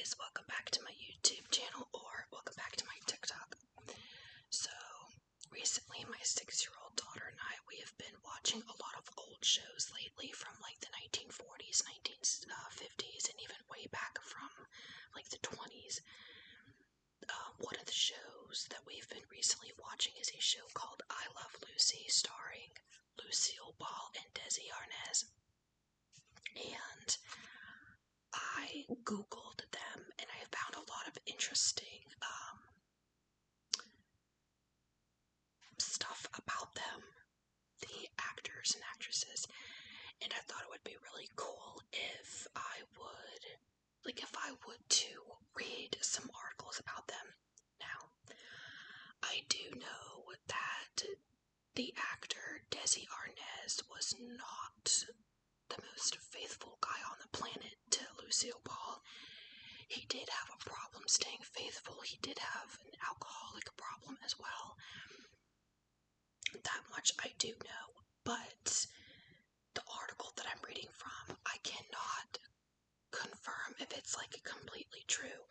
guys, welcome back to my YouTube channel, or welcome back to my TikTok. So, recently my 6-year-old daughter and I, we have been watching a lot of old shows lately from like the 1940s, 1950s, and even way back from like the 20s. One of the shows that we've been recently watching is a show called I Love Lucy, starring Lucille Ball and Dezi Arnaz. And I googled them and I found a lot of interesting stuff about them, the actors and actresses, and I thought it would be really cool if I would to read some articles about them. Now, I do know that the actor Dezi Arnaz was not the most faithful guy on the planet to Lucille Ball. He did have a problem staying faithful. He did have an alcoholic problem as well. That much I do know, but the article that I'm reading from, I cannot confirm if it's like completely true.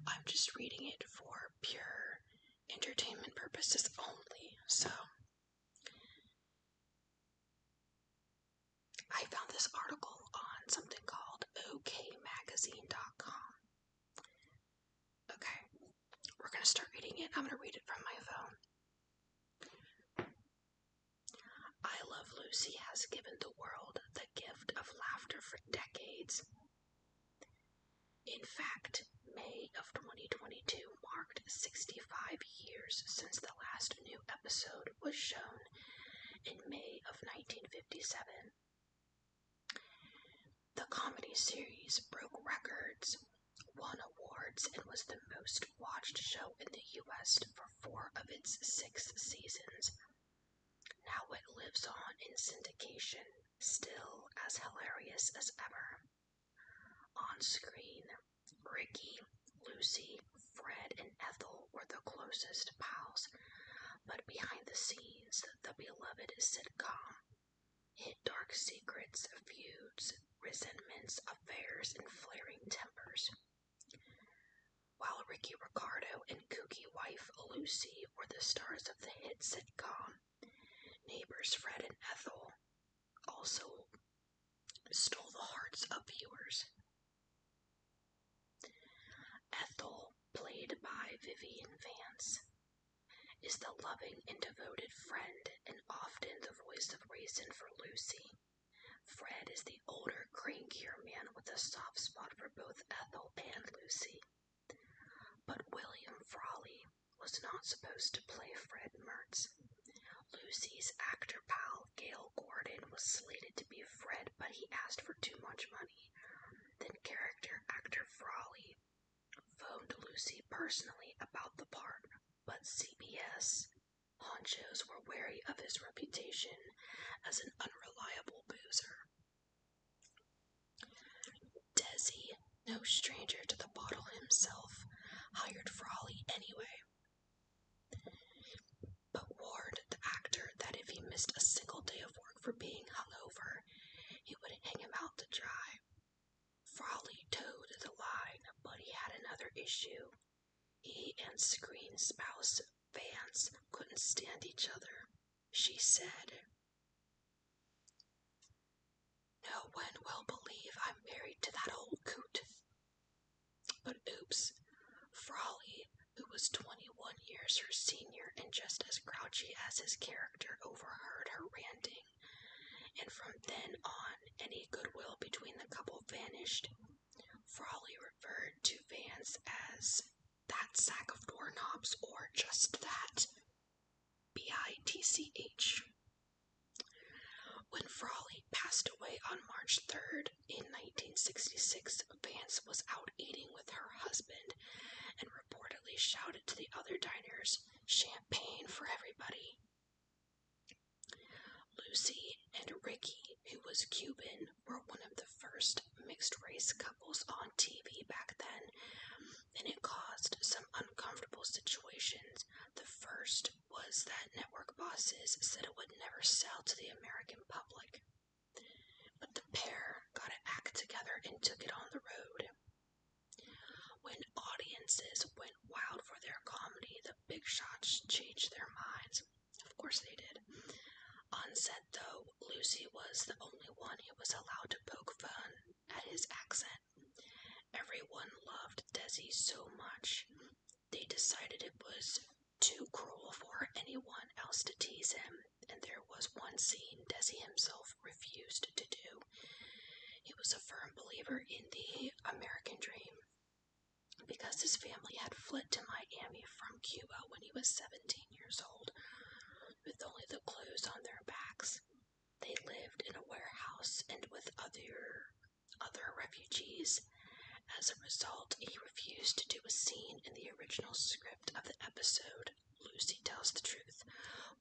I'm just reading it for pure entertainment purposes only. So I found this article on something called okmagazine.com. Okay, we're going to start reading it. I'm going to read it from my phone. I Love Lucy has given the world the gift of laughter for decades. In fact, May of 2022 marked 65 years since the last new episode was shown in May of 1957. The comedy series broke records, won awards, and was the most watched show in the U.S. for 4 of its 6 seasons. Now it lives on in syndication, still as hilarious as ever. On screen, Ricky, Lucy, Fred, and Ethel were the closest pals, but behind the scenes, the beloved sitcom hid dark secrets, feuds, resentments, affairs, and flaring tempers. While Ricky Ricardo and kooky wife Lucy were the stars of the hit sitcom, neighbors Fred and Ethel also stole the hearts of viewers. Ethel, played by Vivian Vance, is the loving and devoted friend and often the voice of reason for Lucy. Fred is the older, crankier man with a soft spot for both Ethel and Lucy. But William Frawley was not supposed to play Fred Mertz. Lucy's actor pal, Gail Gordon, was slated to be Fred, but he asked for too much money. Then character actor Frawley phoned Lucy personally about the part, but CBS honchos were wary of his reputation as an unreliable boozer. Dezi, no stranger to the bottle himself, hired Frawley anyway, but warned the actor that if he missed a single day of work for being hungover, he would hang him out to dry. Frawley toed the line, but he had another issue. He and screen spouse Vance couldn't stand each other. She said, "No one will believe I'm married to that old coot." But oops, Frawley, who was 21 years her senior and just as grouchy as his character, overheard her ranting, and from then on, any goodwill between the couple vanished. Frawley referred to Vance as that sack of doorknobs, or just that, bitch. When Frawley passed away on March 3rd in 1966, Vance was out eating with her husband and reportedly shouted to the other diners, "Champagne for everybody." Lucy and Ricky, who was Cuban, were one of the first mixed-race couples on TV back then, and it caused some uncomfortable situations. The first was that network bosses said it would never sell to the American public, but the pair got it act together and took it on the road. Lucy was the only one who was allowed to poke fun at his accent. Everyone loved Dezi so much, they decided it was too cruel for anyone else to tease him, and there was one scene Dezi himself refused to do. He was a firm believer in the American dream, because his family had fled to Miami from Cuba when he was 17 years old, with only the clothes on their backs. They lived in a warehouse and with other refugees. As a result, he refused to do a scene in the original script of the episode Lucy Tells the Truth,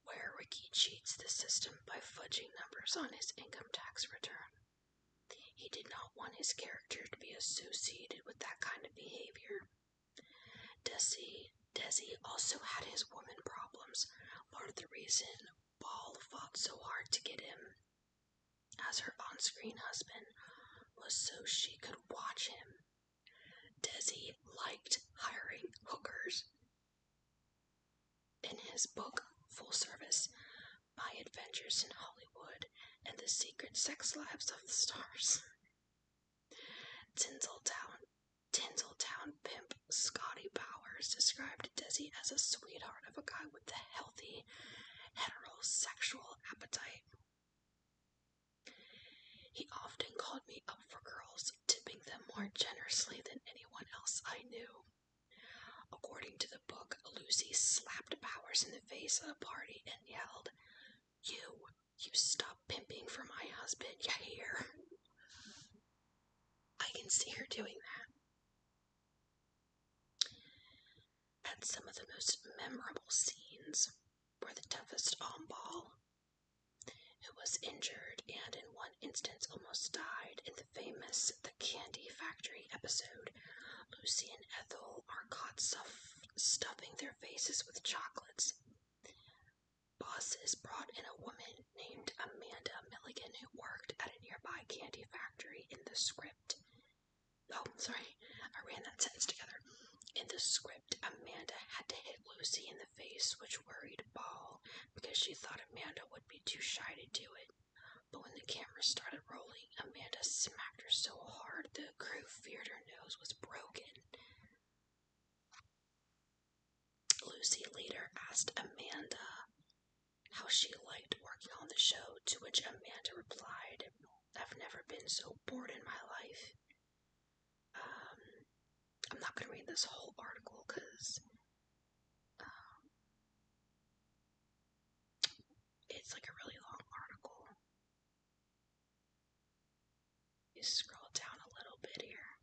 where Ricky cheats the system by fudging numbers on his income tax return. He did not want his character to be associated with that kind of behavior. Dezi also had his woman problems. Part of the reason Ball fought so hard to get him as her on-screen husband was so she could watch him. Dezi liked hiring hookers. In his book, Full Service, My Adventures in Hollywood and the Secret Sex Lives of the Stars, Tinseltown pimp Scotty Bowers described Dezi as a sweetheart of a guy with a healthy, heterosexual appetite. He often called me up for girls, tipping them more generously than anyone else I knew. According to the book, Lucy slapped Bowers in the face at a party and yelled, You stop pimping for my husband, you hear? I can see her doing that. And some of the most memorable scenes were the toughest on Ball, who was injured and in one instance almost died in the famous The Candy Factory episode. Lucy and Ethel are caught stuffing their faces with chocolates. Bosses brought in a woman named Amanda Milligan who worked at a nearby candy factory. In the script, I ran that sentence together. In the script, Amanda had to hit Lucy in the face, which worried Ball because she thought Amanda would be too shy to do it. But when the camera started rolling, Amanda smacked her so hard the crew feared her nose was broken. Lucy later asked Amanda how she liked working on the show, to which Amanda replied, I've never been so bored in my life. I'm not going to read this whole article because it's like a really long article. You scroll down a little bit here.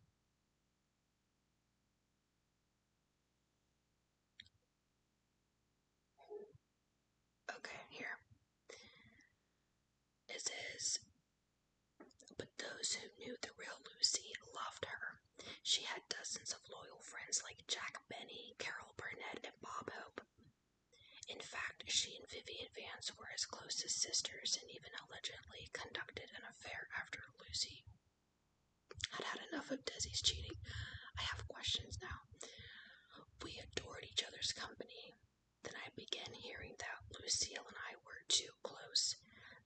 Okay, here. It says, but those who knew the real Lucy loved her. She had dozens of loyal friends like Jack Benny, Carol Burnett, and Bob Hope. In fact, she and Vivian Vance were as close as sisters and even allegedly conducted an affair after Lucy had enough of Dezi's cheating. I have questions now. We adored each other's company. Then I began hearing that Lucille and I were too close.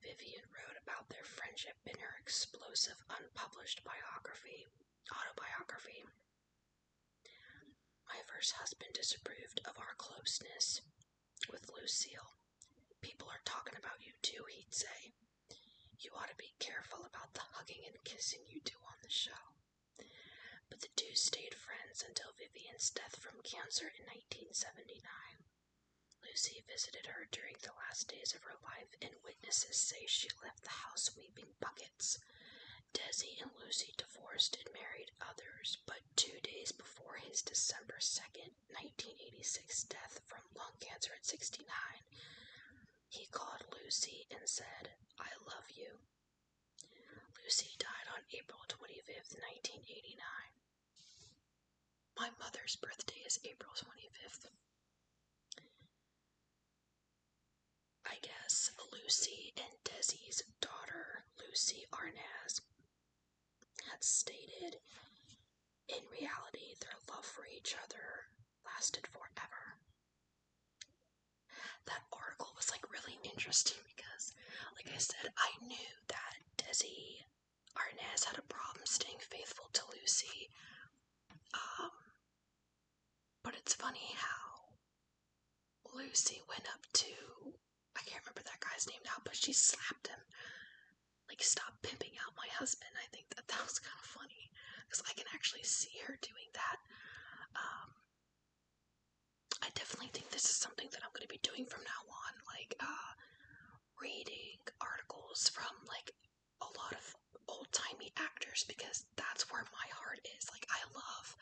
Vivian wrote about their friendship in her explosive unpublished autobiography. My first husband disapproved of our closeness with Lucille. People are talking about you too, he'd say. You ought to be careful about the hugging and kissing you do on the show. But the two stayed friends until Vivian's death from cancer in 1979. Lucy visited her during the last days of her life, and witnesses say she left the house weeping buckets. Dezi and Lucy divorced and married others, but 2 days before his December 2nd, 1986 death from lung cancer at 69, he called Lucy and said, I love you. Lucy died on April 25th, 1989. My mother's birthday is April 25th. I guess Lucy and Dezi's daughter, Lucille Arnaz, had stated, in reality, their love for each other lasted forever. That article was really interesting because like I said, I knew that Dezi Arnaz had a problem staying faithful to Lucy. But it's funny how Lucy went up to, I can't remember that guy's name now, but she slapped him. Like, stop pimping out my husband. I think that was kind of funny, because I can actually see her doing that. I definitely think this is something that I'm going to be doing from now on, like, reading articles from, like, a lot of old-timey actors, because that's where my heart is. Like, I love,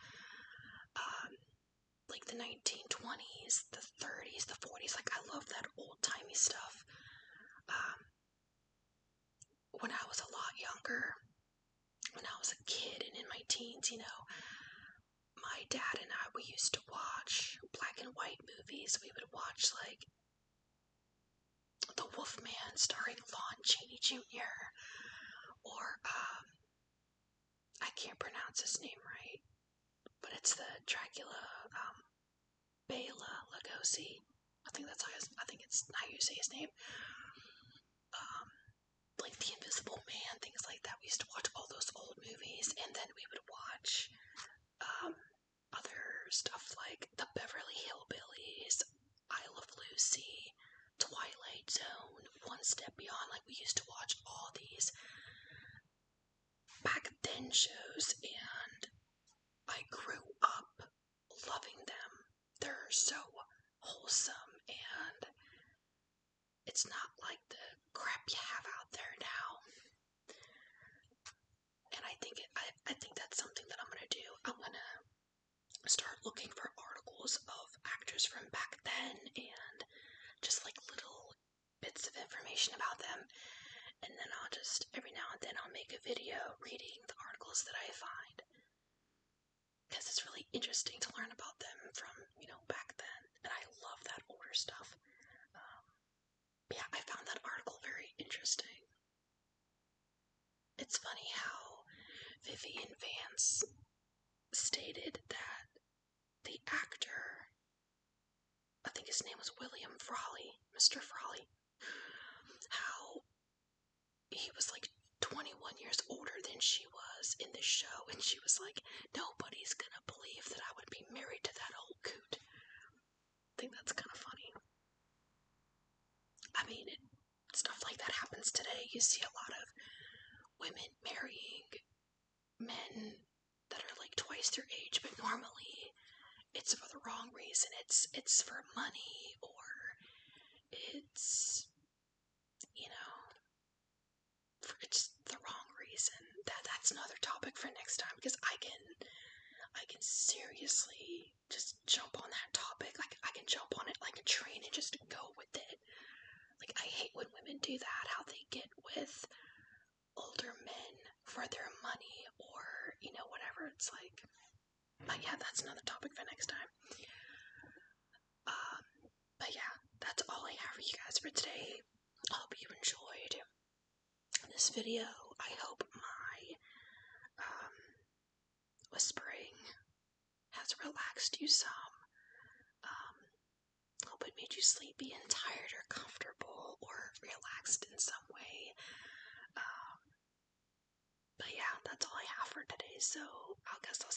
like, the 1920s, the 30s, the 40s, like, I love that old-timey stuff. When I was a lot younger, when I was a kid and in my teens, my dad and I, we used to watch black and white movies. We would watch, like, The Wolfman starring Lon Chaney Jr., or, I can't pronounce his name right, but it's the Dracula, Bela Lugosi. I think it's how you say his name. Like The Invisible Man, things like that. We used to watch all those old movies, and then we would watch, other stuff like The Beverly Hillbillies, I Love Lucy, Twilight Zone, One Step Beyond. Like, we used to watch all these back then shows, and I grew up loving them. They're so wholesome, and it's not like the crap you have out there now. And I think that's something that I'm gonna do. I'm gonna start looking for articles of actors from back then, and just like little bits of information about them, and then I'll just, every now and then, I'll make a video reading the articles that I find, because it's really interesting to learn about them from, back then, and I love that older stuff. Yeah, I found that article very interesting. It's funny how Vivian Vance stated that the actor, I think his name was William Frawley, Mr. Frawley, how he was like 21 years older than she was in this show, and she was like, nobody's gonna believe that I would be married to that old coot. I think that's kind of funny. I mean, stuff like that happens today. You see a lot of women marrying men that are like twice their age, but normally it's for the wrong reason. It's for money, or it's, it's the wrong reason. That's another topic for next time, because I can seriously just jump on that topic. Like, I can jump on it like a train and just go with it. Like, I hate when women do that, how they get with older men for their money, or, whatever. It's like, but yeah, that's another topic for next time. But yeah, that's all I have for you guys for today. I hope you enjoyed this video. I hope my whispering has relaxed you some. Hope it made you sleepy and tired, or comfortable, or relaxed in some way. But yeah, that's all I have for today, so I guess I'll